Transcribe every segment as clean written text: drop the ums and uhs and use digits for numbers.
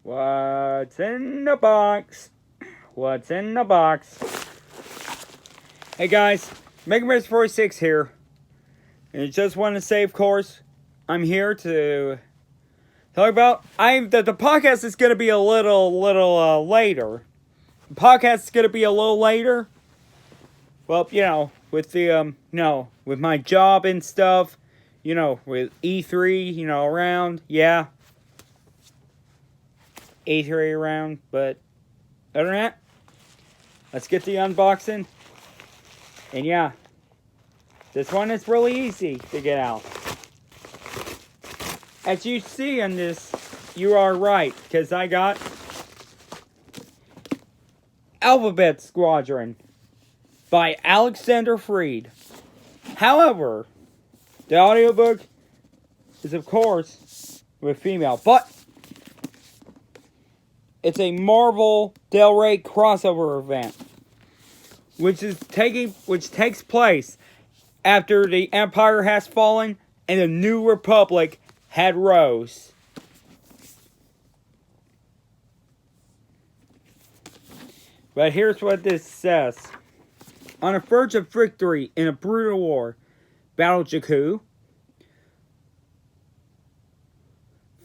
What's in the box? What's in the box? Hey guys, Megamer's 46 here. And I just want to say, of course, I'm here to talk about the podcast is going to be a little later. The podcast is going to be a little later. Well, with the with my job and stuff, with E3, around, yeah. E3 around, but other than that, let's get the unboxing. And yeah, this one is really easy to get out. As you see in this, you are right, because I got Alphabet Squadron by Alexander Freed. However, the audiobook is, of course, with female, but it's a Marvel Del Rey crossover event, which takes place after the Empire has fallen and the New Republic had rose. But here's what this says. On the verge of victory in a brutal war, Battle Jakku,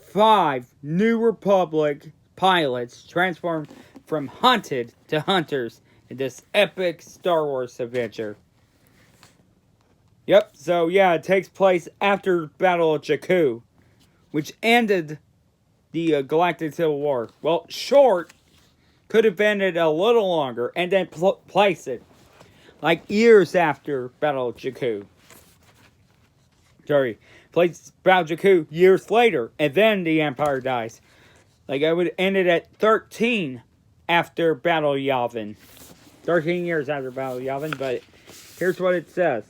5 New Republic pilots transformed from hunted to hunters in this epic Star Wars adventure. Yep, so yeah, it takes place after Battle of Jakku, which ended the Galactic Civil War. Well, short, could have ended a little longer, and then place it like years after Battle of Jakku. Place Battle of Jakku years later, and then the Empire dies. Like, I would end it at 13 after Battle of Yavin. 13 years after Battle of Yavin, but here's what it says.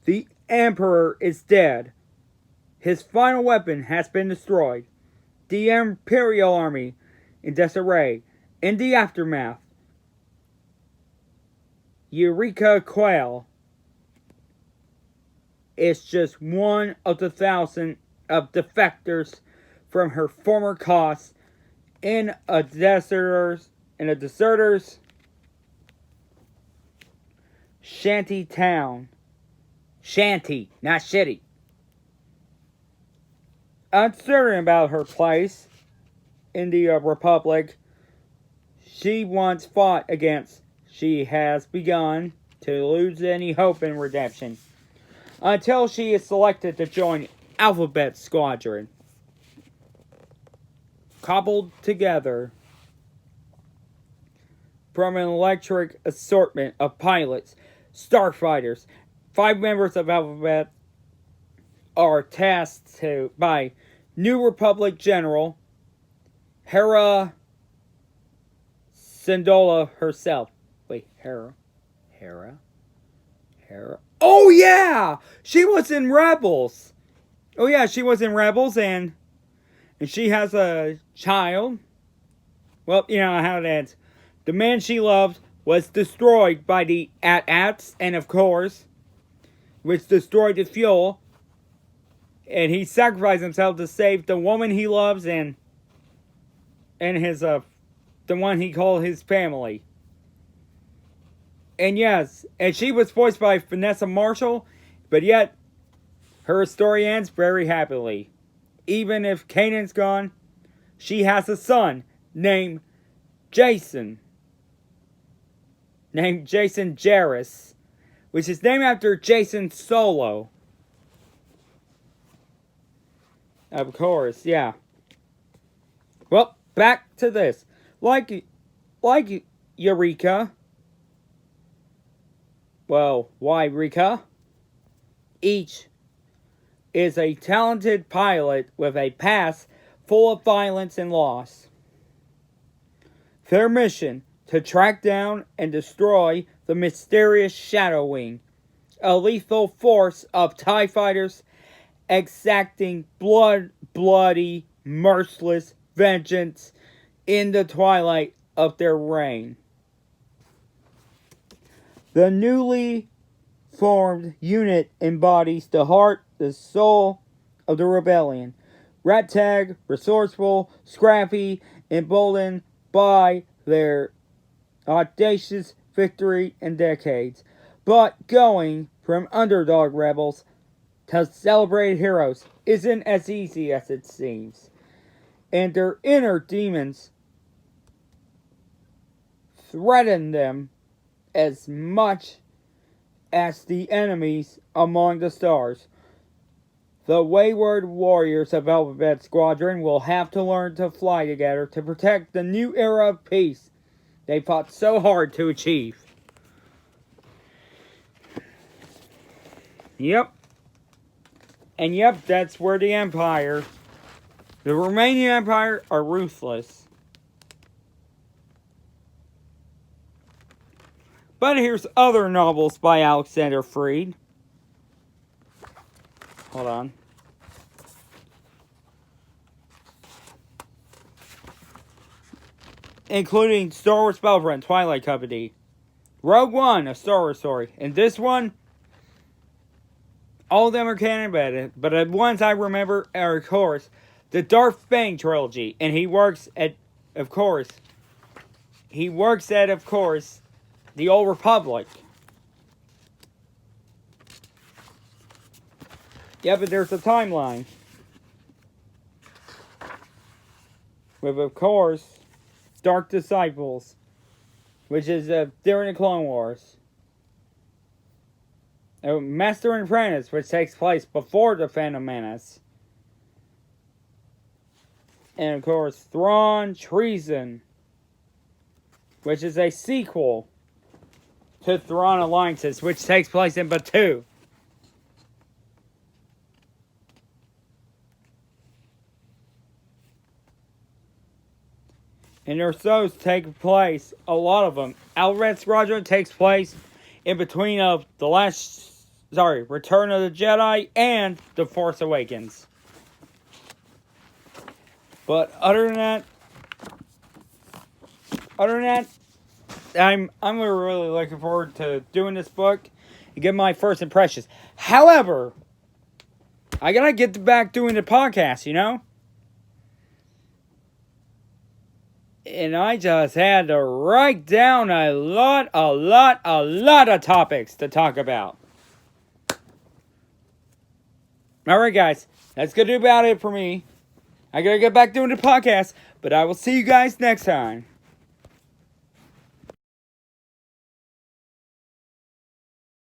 The Emperor is dead. His final weapon has been destroyed. The Imperial Army in disarray. In the aftermath, Eureka Quail is just one of the 1,000 of defectors from her former cause in a deserters shanty town. Shanty, not shitty. Uncertain about her place in the Republic she once fought against, she has begun to lose any hope in redemption until she is selected to join Alphabet Squadron. Cobbled together from an electric assortment of pilots, starfighters, 5 members of Alphabet are tasked by New Republic General Hera Syndulla herself. Wait, Hera? Oh yeah! She was in Rebels! Oh yeah, she was in Rebels, and she has a child. Well, you know how it ends. The man she loved was destroyed by the AT-ATs, and of course, which destroyed the fuel. And he sacrificed himself to save the woman he loves and his the one he called his family. And yes, and she was voiced by Vanessa Marshall, but yet her story ends very happily. Even if Kanan's gone, she has a son named Jason. Named Jason Jarrus, which is named after Jason Solo. Of course, yeah. Well, back to this. Like Eureka. Well, why Eureka? Each is a talented pilot with a past full of violence and loss. Their mission, to track down and destroy the mysterious Shadow Wing, a lethal force of TIE fighters exacting bloody, merciless vengeance in the twilight of their reign. The newly formed unit embodies the heart, the soul of the rebellion, rat tag, resourceful, scrappy, emboldened by their audacious victory in decades, but going from underdog rebels to celebrated heroes isn't as easy as it seems, and their inner demons threaten them as much as the enemies among the stars. The wayward warriors of Alphabet Squadron will have to learn to fly together to protect the new era of peace they fought so hard to achieve. Yep. And yep, that's where the Empire, the Romanian Empire, are ruthless. But here's other novels by Alexander Freed. Hold on. Including Star Wars Battlefront, Twilight Company, Rogue One, a Star Wars story. And this one, all of them are canon, but the ones I remember are, of course, the Darth Bane trilogy. And he works at, of course, the Old Republic. Yeah, but there's a timeline. With, of course, Dark Disciples, which is during the Clone Wars. Master and Apprentice, which takes place before the Phantom Menace. And, of course, Thrawn Treason, which is a sequel to Thrawn Alliances, which takes place in Batuu. And those take place, a lot of them. Alphabet Squadron takes place in between of Return of the Jedi and The Force Awakens. But other than that, I'm really looking forward to doing this book and get my first impressions. However, I gotta get back doing the podcast, you know? And I just had to write down a lot of topics to talk about. Alright guys, that's gonna do about it for me. I gotta get back doing the podcast, but I will see you guys next time.